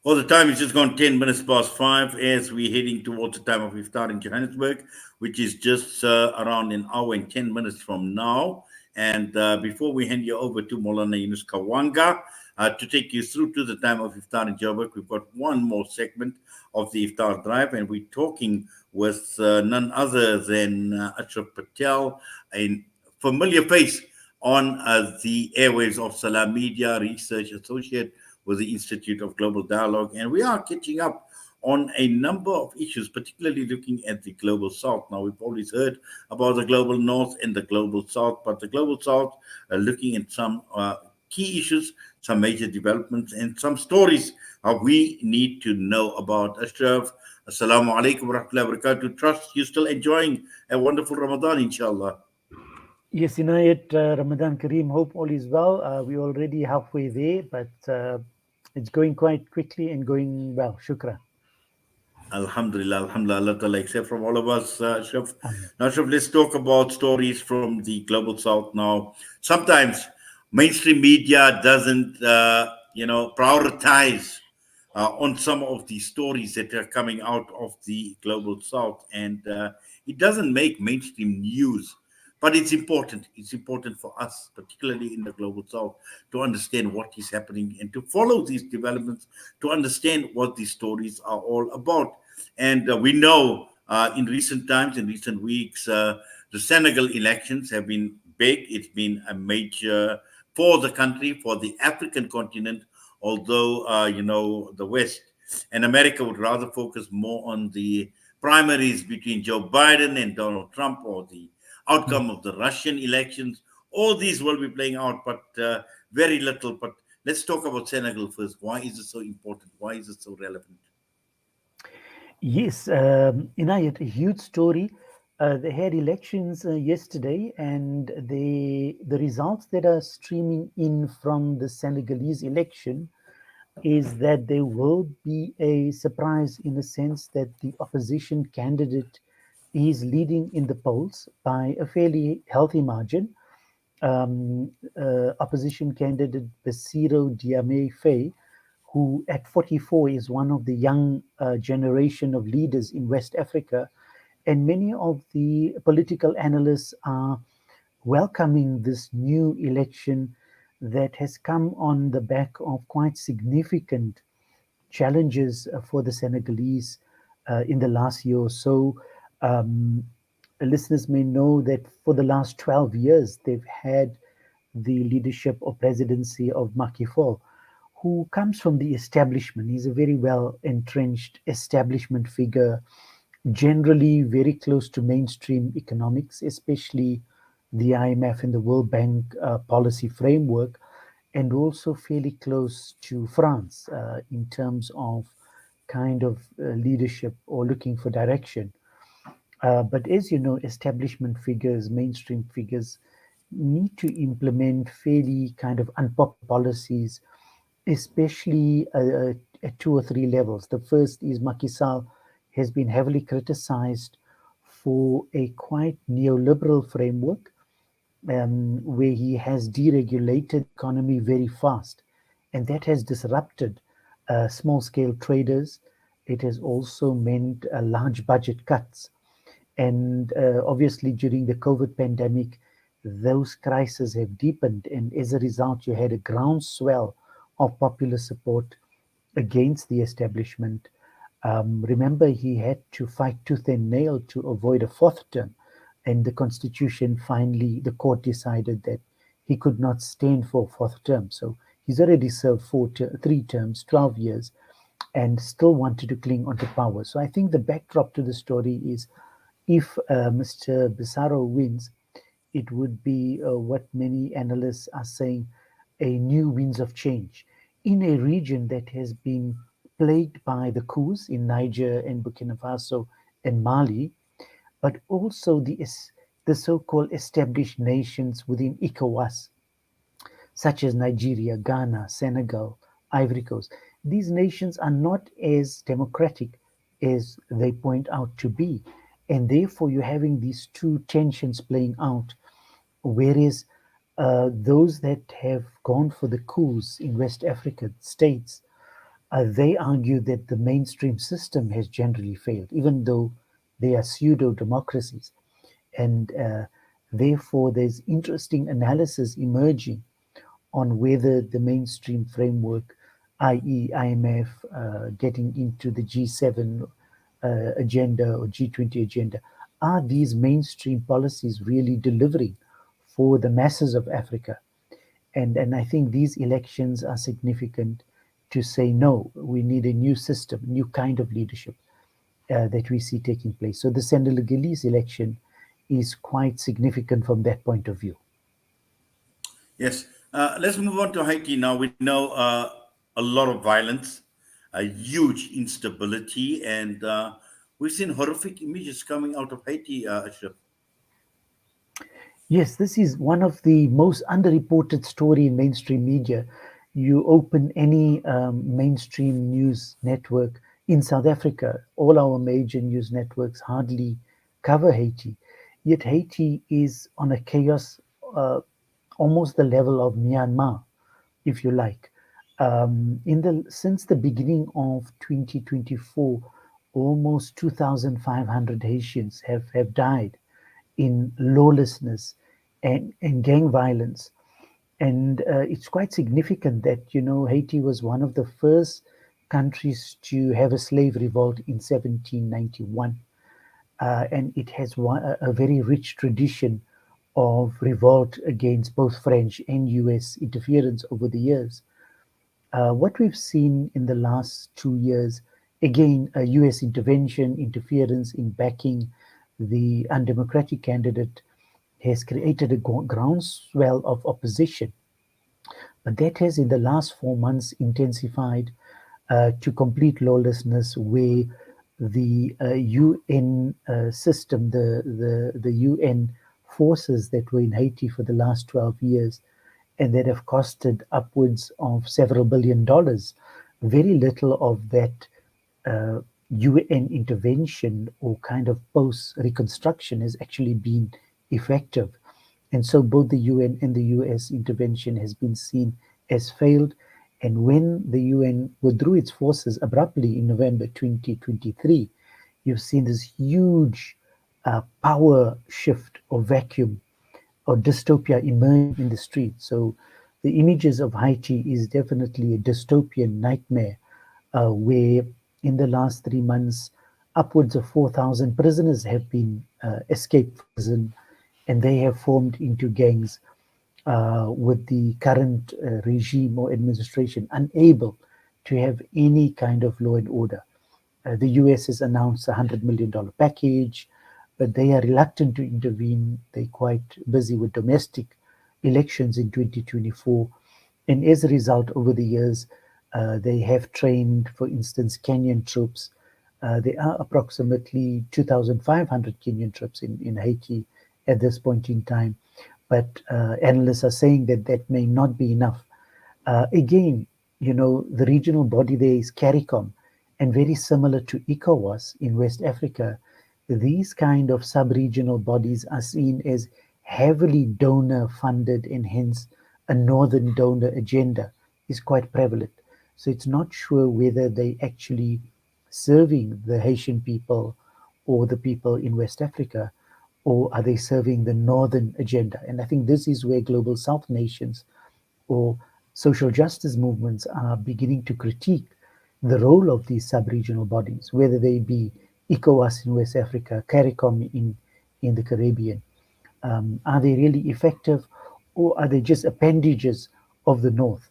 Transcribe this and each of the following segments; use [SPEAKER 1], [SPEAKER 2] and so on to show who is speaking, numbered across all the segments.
[SPEAKER 1] Well, the time is just gone 10 minutes past 5 as we're heading towards the time of iftar in Johannesburg, which is just around an hour and 10 minutes from now. And before we hand you over to Molana Yunus Kawanga to take you through to the time of iftar in Joburg, we've got one more segment of the iftar drive, and we're talking with none other than Ashraf Patel, a familiar face on the airwaves of Salam Media, research associate with the Institute of Global Dialogue. And we are catching up on a number of issues, particularly looking at the global south. Now, we've always heard about the global north and the global south, but the global south looking at some key issues, some major developments, and some stories we need to know about. Ashraf, Assalamu alaikum wa rahmatullahi wa barakatuh. Trust you're still enjoying a wonderful Ramadan, inshallah.
[SPEAKER 2] Yes, Inayat, Ramadan Kareem, hope all is well. We're already halfway there, but it's going quite quickly and going well. Shukran.
[SPEAKER 1] Alhamdulillah, Alhamdulillah, Allah Ta'ala, accept from all of us, Ashraf. Now, Ashraf, let's talk about stories from the global south now. Sometimes mainstream media doesn't, prioritize on some of the stories that are coming out of the global south, and it doesn't make mainstream news. But it's important. It's important for us, particularly in the global south, to understand what is happening and to follow these developments, to understand what these stories are all about. And we know in recent times, in recent weeks, the Senegal elections have been big. It's been a major for the country, for the African continent, although, the West and America would rather focus more on the primaries between Joe Biden and Donald Trump, or the outcome of the Russian elections. All these will be playing out, but very little. But let's talk about Senegal first. Why is it so important? Why is it so relevant?
[SPEAKER 2] Yes, Inayat, a huge story. They had elections yesterday, and the results that are streaming in from the Senegalese election is that there will be a surprise in the sense that the opposition candidate is leading in the polls by a fairly healthy margin. Opposition candidate Bassirou Diomaye Faye, who at 44 is one of the young generation of leaders in West Africa. And many of the political analysts are welcoming this new election that has come on the back of quite significant challenges for the Senegalese in the last year or so. Um, Listeners may know that for the last 12 years, they've had the leadership or presidency of Macky Sall, who comes from the establishment. He's a very well entrenched establishment figure, generally very close to mainstream economics, especially the IMF and the World Bank policy framework, and also fairly close to France in terms of kind of leadership or looking for direction. But as you know, establishment figures, mainstream figures, need to implement fairly kind of unpopular policies, especially at two or three levels. The first is Macky Sall has been heavily criticized for a quite neoliberal framework where he has deregulated economy very fast, and that has disrupted small-scale traders. It has also meant large budget cuts, and obviously during the COVID pandemic, those crises have deepened, and as a result, you had a groundswell of popular support against the establishment. Remember, he had to fight tooth and nail to avoid a fourth term. And the constitution finally, the court decided that he could not stand for a fourth term. So he's already served 3 terms, 12 years, and still wanted to cling onto power. So I think the backdrop to the story is if Mr. Bassirou wins, it would be what many analysts are saying a new winds of change in a region that has been plagued by the coups in Niger and Burkina Faso and Mali, but also the so-called established nations within ECOWAS, such as Nigeria, Ghana, Senegal, Ivory Coast. These nations are not as democratic as they point out to be. And therefore, you're having these two tensions playing out, whereas those that have gone for the coups in West African states They argue that the mainstream system has generally failed, even though they are pseudo democracies. And therefore, there's interesting analysis emerging on whether the mainstream framework, i.e., IMF, getting into the G7 agenda or G20 agenda, are these mainstream policies really delivering for the masses of Africa? And I think these elections are significant to say no, we need a new system, new kind of leadership that we see taking place. So the Senegalese election is quite significant from that point of view.
[SPEAKER 1] Yes. Let's move on to Haiti now. We know a lot of violence, a huge instability, and we've seen horrific images coming out of Haiti, Ashraf.
[SPEAKER 2] Yes, this is one of the most underreported story in mainstream media. You open any mainstream news network in South Africa, all our major news networks hardly cover Haiti. Yet Haiti is on a chaos almost the level of Myanmar, if you like. In the Since the beginning of 2024, almost 2,500 Haitians have died in lawlessness and gang violence. And it's quite significant that, Haiti was one of the first countries to have a slave revolt in 1791. And it has a very rich tradition of revolt against both French and US interference over the years. What we've seen in the last 2 years, again, a US intervention, interference in backing the undemocratic candidate, has created a groundswell of opposition. But that has, in the last 4 months, intensified to complete lawlessness, where the UN system, the UN forces that were in Haiti for the last 12 years, and that have costed upwards of several $billions. Very little of that UN intervention or kind of post reconstruction has actually been effective. And so both the UN and the US intervention has been seen as failed. And when the UN withdrew its forces abruptly in November 2023, you've seen this huge power shift or vacuum or dystopia emerging in the street. So the images of Haiti is definitely a dystopian nightmare, where in the last 3 months, upwards of 4,000 prisoners have been escaped from prison, and they have formed into gangs with the current regime or administration unable to have any kind of law and order. The US has announced $100 million package, but they are reluctant to intervene. They're quite busy with domestic elections in 2024. And as a result, over the years, they have trained, for instance, Kenyan troops. There are approximately 2,500 Kenyan troops in Haiti at this point in time. But analysts are saying that that may not be enough. Again, the regional body there is CARICOM, and very similar to ECOWAS in West Africa, these kind of sub-regional bodies are seen as heavily donor funded, and hence a northern donor agenda is quite prevalent. So it's not sure whether they actually serving the Haitian people or the people in West Africa, or are they serving the northern agenda? And I think this is where global South nations or social justice movements are beginning to critique the role of these sub-regional bodies, whether they be ECOWAS in West Africa, CARICOM in the Caribbean. Are they really effective, or are they just appendages of the North?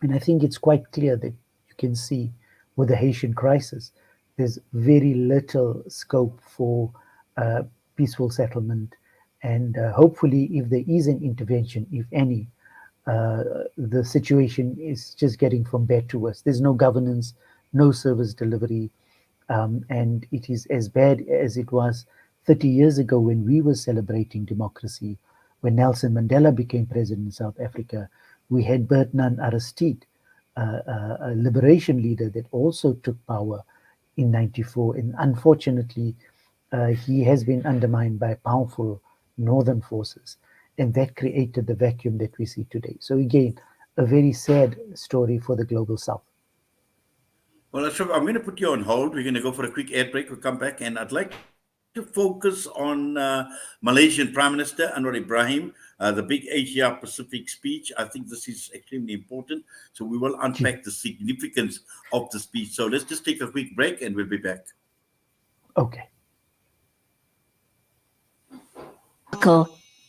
[SPEAKER 2] And I think it's quite clear that you can see with the Haitian crisis, there's very little scope for uh, peaceful settlement. And hopefully, if there is an intervention, if any, the situation is just getting from bad to worse. There's no governance, no service delivery, and it is as bad as it was 30 years ago when we were celebrating democracy. When Nelson Mandela became president in South Africa, we had Bertrand Aristide, a liberation leader that also took power in 94. And unfortunately, he has been undermined by powerful northern forces. And that created the vacuum that we see today. So, again, a very sad story for the global south.
[SPEAKER 1] Well, Ashraf, I'm going to put you on hold. We're going to go for a quick air break. We'll come back, and I'd like to focus on Malaysian Prime Minister Anwar Ibrahim, the big Asia Pacific speech. I think this is extremely important. So we will unpack the significance of the speech. So let's just take a quick break, and we'll be back.
[SPEAKER 2] Okay.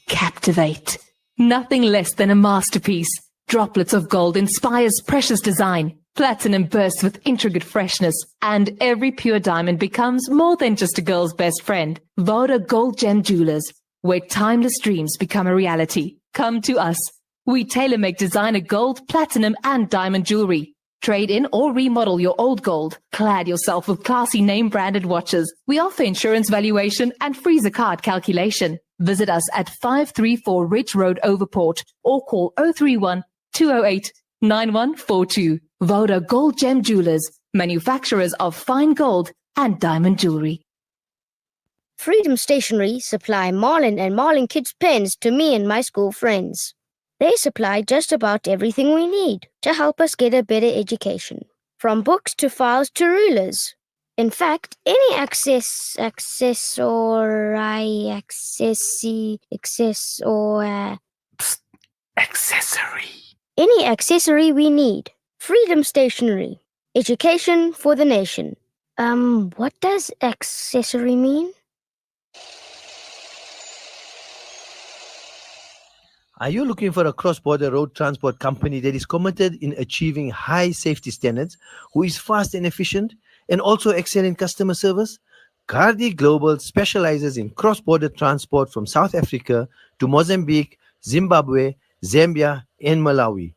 [SPEAKER 3] Captivate. Nothing less than a masterpiece. Droplets of gold inspires precious design. Platinum bursts with intricate freshness. And every pure diamond becomes more than just a girl's best friend. Voda Gold Gem Jewelers, where timeless dreams become a reality. Come to us. We tailor-make designer gold, platinum, and diamond jewelry. Trade in or remodel your old gold. Clad yourself with classy name-branded watches. We offer insurance valuation and free zakat calculation. Visit us at 534 Ridge Road, Overport, or call 031 208 9142. Voda Gold Gem Jewelers, manufacturers of fine gold and diamond jewelry.
[SPEAKER 4] Freedom Stationery supply Marlin and Marlin Kids pens to me and my school friends. They supply just about everything we need to help us get a better education, from books to files to rulers. In fact, any any accessory we need. Freedom Stationery. Education for the nation. What does accessory mean?
[SPEAKER 5] Are you looking for a cross-border road transport company that is committed in achieving high safety standards, who is fast and efficient, and also excel in customer service? Gardi Global specializes in cross-border transport from South Africa to Mozambique, Zimbabwe, Zambia, and Malawi.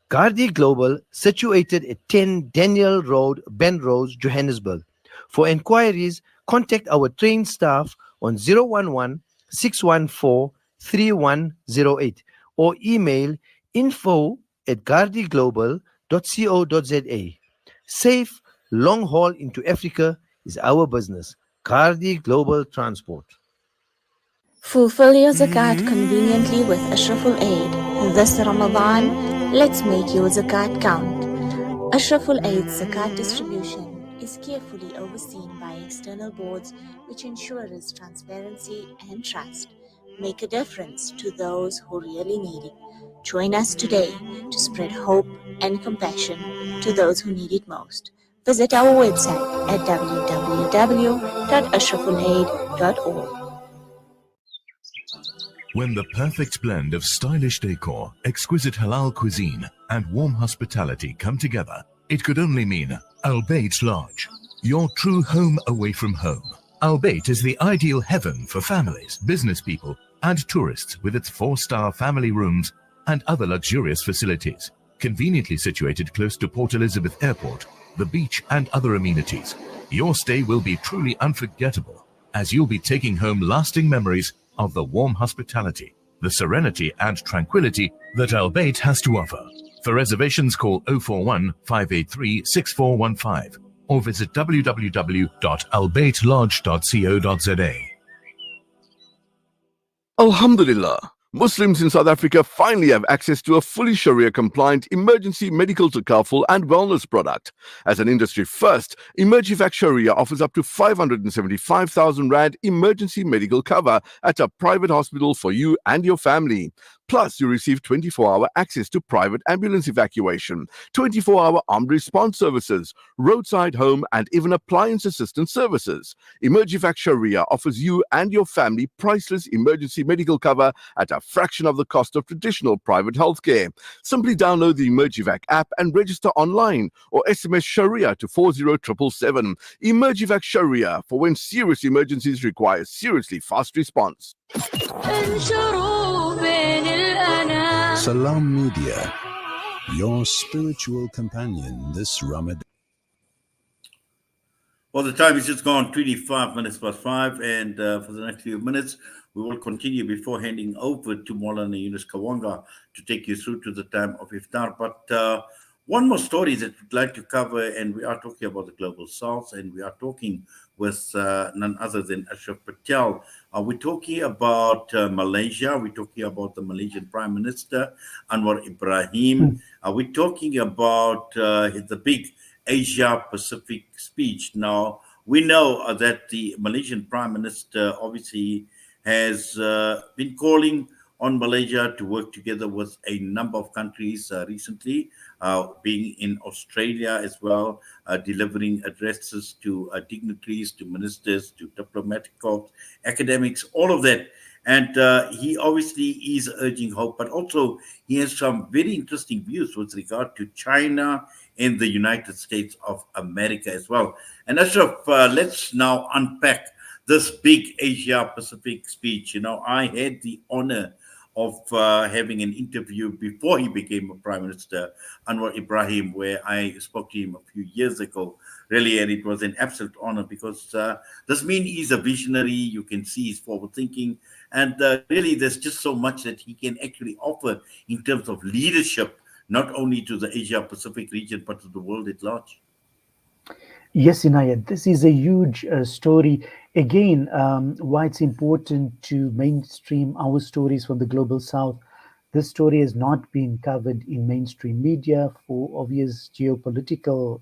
[SPEAKER 5] Gardi Global, situated at 10 Daniel Road, Benrose, Johannesburg. For inquiries, contact our trained staff on 011 614 3108 or email info@gardiglobal.co.za. Safe long haul into Africa is our business. Gardi Global Transport.
[SPEAKER 6] Fulfill your zakat conveniently with Ashraful Aid. This Ramadan, let's make your zakat count. Ashraful Aid's zakat distribution is carefully overseen by external boards which ensure its transparency and trust. Make a difference to those who really need it. Join us today to spread hope and compassion to those who need it most. Visit our website at www.ashrafulaid.org.
[SPEAKER 7] When the perfect blend of stylish decor, exquisite halal cuisine, and warm hospitality come together, it could only mean Al Bayt Lodge, your true home away from home. Al Bayt is the ideal heaven for families, business people, and tourists, with its 4-star family rooms and other luxurious facilities. Conveniently situated close to Port Elizabeth Airport, the beach, and other amenities, your stay will be truly unforgettable, as you'll be taking home lasting memories of the warm hospitality, the serenity and tranquility that Al Bayt has to offer. For reservations, call 041 583 6415 or visit www.albaytlodge.co.za.
[SPEAKER 8] Alhamdulillah, Muslims in South Africa finally have access to a fully Sharia-compliant emergency medical takaful and wellness product. As an industry first, Emergivac Sharia offers up to 575,000 Rand emergency medical cover at a private hospital for you and your family. Plus, you receive 24-hour access to private ambulance evacuation, 24-hour armed response services, roadside home, and even appliance assistance services. Emergivac Sharia offers you and your family priceless emergency medical cover at a fraction of the cost of traditional private healthcare. Simply download the Emergivac app and register online or SMS Sharia to 40777. Emergivac Sharia, for when serious emergencies require seriously fast response.
[SPEAKER 9] Salam Media, your spiritual companion this Ramadan.
[SPEAKER 1] Well, the time is just gone 25 minutes past 5, and for the next few minutes, we will continue before handing over to Maulana Yunus Kawanga to take you through to the time of Iftar. But one more story that we'd like to cover, and we are talking about the Global South, and we are talking with none other than Ashraf Patel. We're talking about Malaysia. We're talking about the Malaysian Prime Minister, Anwar Ibrahim. We're talking about the big Asia Pacific speech. Now, we know that the Malaysian Prime Minister obviously has been calling on Malaysia to work together with a number of countries recently, being in Australia as well, delivering addresses to dignitaries, to ministers, to diplomatic corps, academics, all of that. And he obviously is urging hope, but also he has some very interesting views with regard to China and the United States of America as well. And Ashraf, let's now unpack this big Asia Pacific speech. You know, I had the honor of having an interview before he became a prime minister, Anwar Ibrahim, where I spoke to him a few years ago, really, and it was an absolute honor because this means he's a visionary. You can see he's forward thinking, and really, there's just so much that he can actually offer in terms of leadership, not only to the Asia Pacific region, but to the world at large.
[SPEAKER 2] Yes, Inayat, this is a huge story. Again, why it's important to mainstream our stories from the global south. This story has not been covered in mainstream media for obvious geopolitical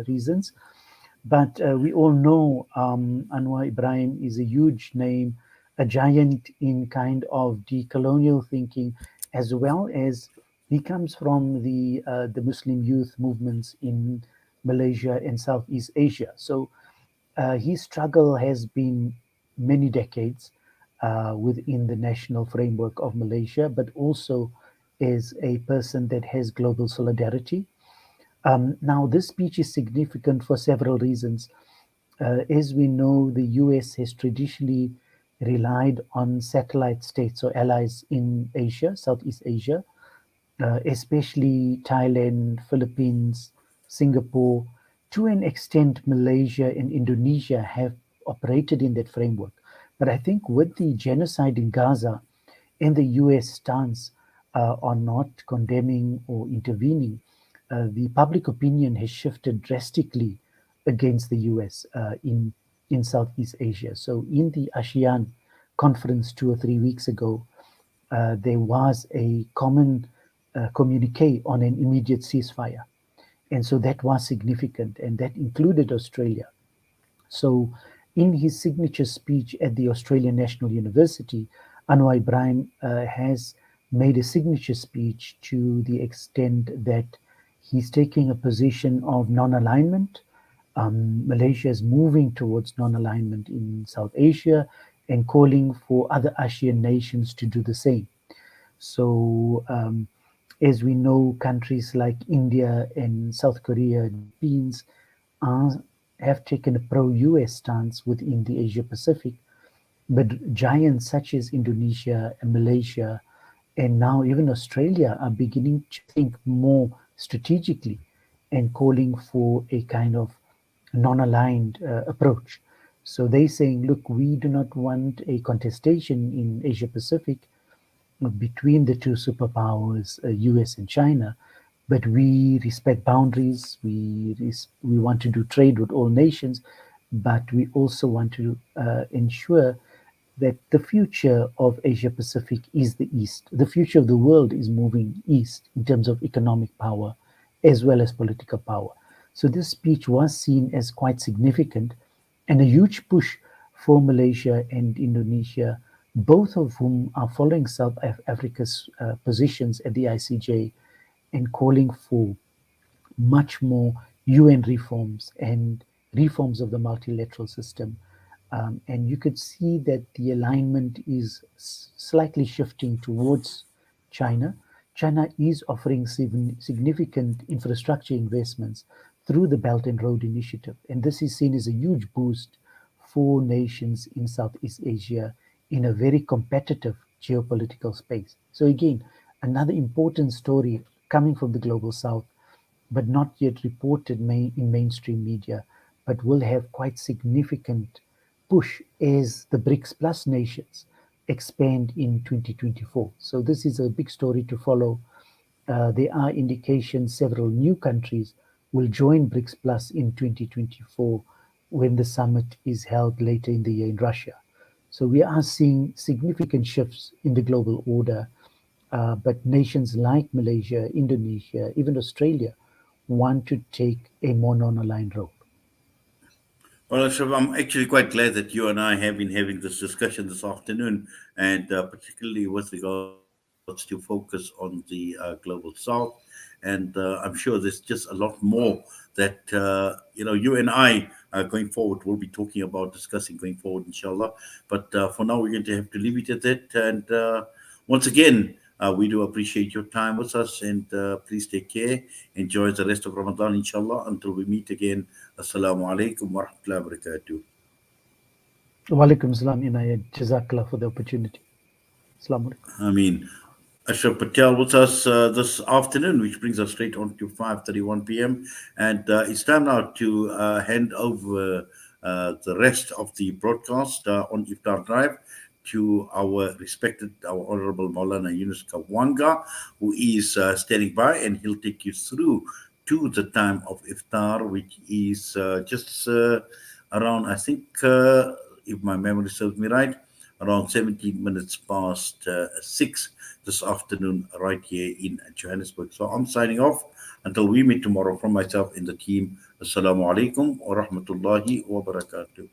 [SPEAKER 2] reasons. But we all know Anwar Ibrahim is a huge name, a giant in kind of decolonial thinking, as well as he comes from the Muslim youth movements in Malaysia and Southeast Asia. So his struggle has been many decades within the national framework of Malaysia, but also is a person that has global solidarity. Now, this speech is significant for several reasons. As we know, the US has traditionally relied on satellite states or allies in Asia, Southeast Asia, especially Thailand, Philippines, Singapore. To an extent, Malaysia and Indonesia have operated in that framework. But I think with the genocide in Gaza and the US stance on not condemning or intervening, the public opinion has shifted drastically against the US in Southeast Asia. So in the ASEAN conference 2 or 3 weeks ago, there was a common communique on an immediate ceasefire. And so that was significant, and that included Australia. So in his signature speech at the Australian National University, Anwar Ibrahim has made a signature speech to the extent that he's taking a position of non-alignment. Malaysia is moving towards non-alignment in South Asia and calling for other ASEAN nations to do the same. So as we know, countries like India and South Korea and Philippines have taken a pro-US stance within the Asia Pacific, but giants such as Indonesia and Malaysia and now even Australia are beginning to think more strategically and calling for a kind of non-aligned approach. So they're saying, look, we do not want a contestation in Asia Pacific between the two superpowers, US and China, but we respect boundaries. We want to do trade with all nations, but we also want to ensure that the future of Asia Pacific is the East. The future of the world is moving east in terms of economic power as well as political power. So this speech was seen as quite significant and a huge push for Malaysia and Indonesia, both of whom are following South Africa's positions at the ICJ and calling for much more UN reforms and reforms of the multilateral system. And you could see that the alignment is slightly shifting towards China. China is offering significant infrastructure investments through the Belt and Road Initiative. And this is seen as a huge boost for nations in Southeast Asia in a very competitive geopolitical space. So again, another important story coming from the global south, but not yet reported in mainstream media, but will have quite significant push as the BRICS Plus nations expand in 2024. So this is a big story to follow. There are indications several new countries will join BRICS Plus in 2024 when the summit is held later in the year in Russia. So we are seeing significant shifts in the global order, but nations like Malaysia, Indonesia, even Australia, want to take a more non-aligned road.
[SPEAKER 1] Well, Ashraf, I'm actually quite glad that you and I have been having this discussion this afternoon, and particularly with regards to focus on the global south. And I'm sure there's just a lot more that you and I going forward will be talking about, discussing going forward, inshallah. But for now, we're going to have to leave it at that. And once again, we do appreciate your time with us, and please take care. Enjoy the rest of Ramadan, inshallah. Until we meet again. Assalamu alaikum wa rahmatullahi wa barakatuh.
[SPEAKER 2] Wa alaikum salam, Inayat. Jazakallah for the opportunity. Assalamu alaikum.
[SPEAKER 1] I mean, Ashraf Patel with us this afternoon, which brings us straight on to 5:31 p.m. And it's time now to hand over the rest of the broadcast on Iftar Drive to our Honorable Maulana Yunus Kawanga, who is standing by, and he'll take you through to the time of Iftar, which is just around, I think, if my memory serves me right, around 17 minutes past 6 this afternoon, right here in Johannesburg. So I'm signing off until we meet tomorrow. From myself and the team, Assalamu alaikum wa rahmatullahi wa barakatuh.